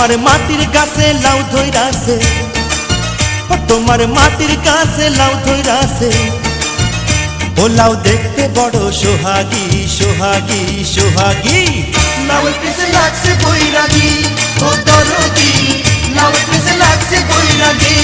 তোমার মাটির গাছে লাউ ধইরাছে, ও তোমার মাটির গাছে লাউ ধইরাছে। ও লাউ দেখতে বড় সোহাগী সোহাগী সোহাগী। লাউয়ের পিছে লাগছে বৈরাগী, ও দরদি লাউয়ের পিছে লাগছে বৈরাগী।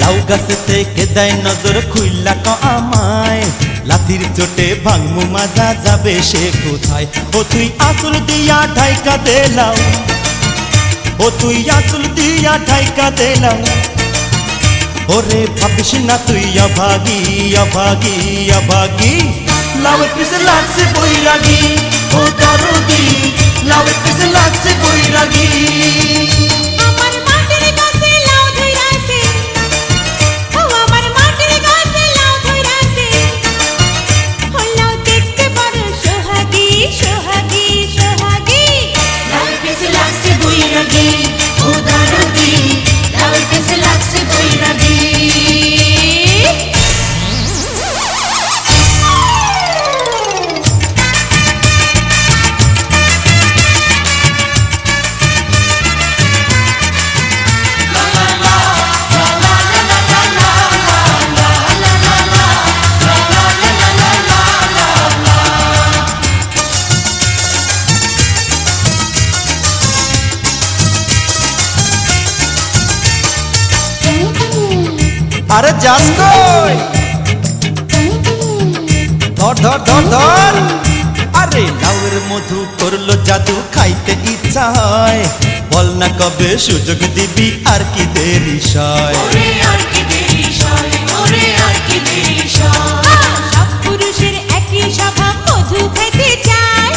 লাউ গাছে থেকে দেয় নজর খুইলা ক আমায়, লাঠির চোটে ভাঙমু মাজা যাবে সে কোথায়। ও তুই আঁচল দিয়া ঢাইকা দে লাউ, ও তুই আঁচল দিয়া ঢাইকা দে লাউ। ওরে ভাবিস না তুই অভাগী অভাগী অভাগী। লাউয়ের পিছে লাগছে বৈরাগী, ও দরদি লাউয়ের পিছে লাগছে বৈরাগী। আরে যাস কই, ধর ধর ধর ধর। আরে লাউয়ের মধু করলো জাদু, খাইতে ইচ্ছা হয়। বল না কবে সুযোগ দিবি, আর কি দেরি সয়। সব পুরুষের একই স্বভাব, মধু খাইতে চায়।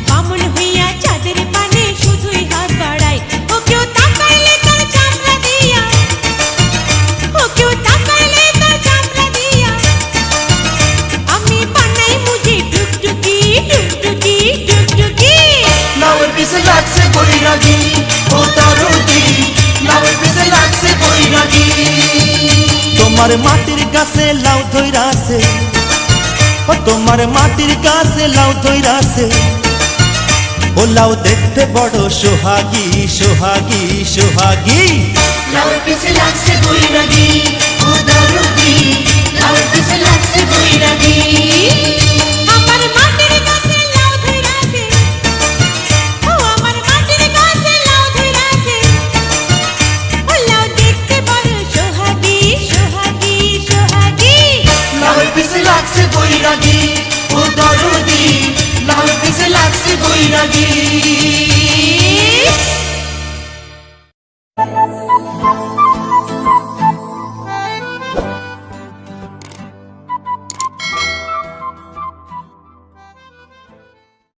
বামন হইয়া চাঁদের পানে শুধুই হাত বাড়ায়। ও কেউ তাকাইলে তার চামড়া দিয়া, ও কেউ তাকাইলে তার চামড়া দিয়া। আমি বানাই মুজি টুকটুকি টুকটুকি টুকটুকি। লাউয়ের পিছে লাগছে বৈরাগী, ও দরদি লাউয়ের পিছে লাগছে বৈরাগী। তোমার মাটির গাছে লাউ ধইরাছে, ও তোমার মাটির গাছে লাউ ধইরাছে। ও লাউ দেখতে বড় সোহাগী সোহাগী সোহাগী। লাউয়ের পিছে লাগছে বৈরাগী, ও দরদি লাউয়ের পিছে লাগছে বৈরাগী। আমার মাটির গাছে লাউ ধইরাছে, ও আমার মাটির গাছে লাউ ধইরাছে। ও লাউ দেখতে বড় সোহাগী সোহাগী সোহাগী। লাউয়ের পিছে লাগছে বৈরাগী, ও দরদি লাউয়ের পিছে লাগছে বৈরাগী।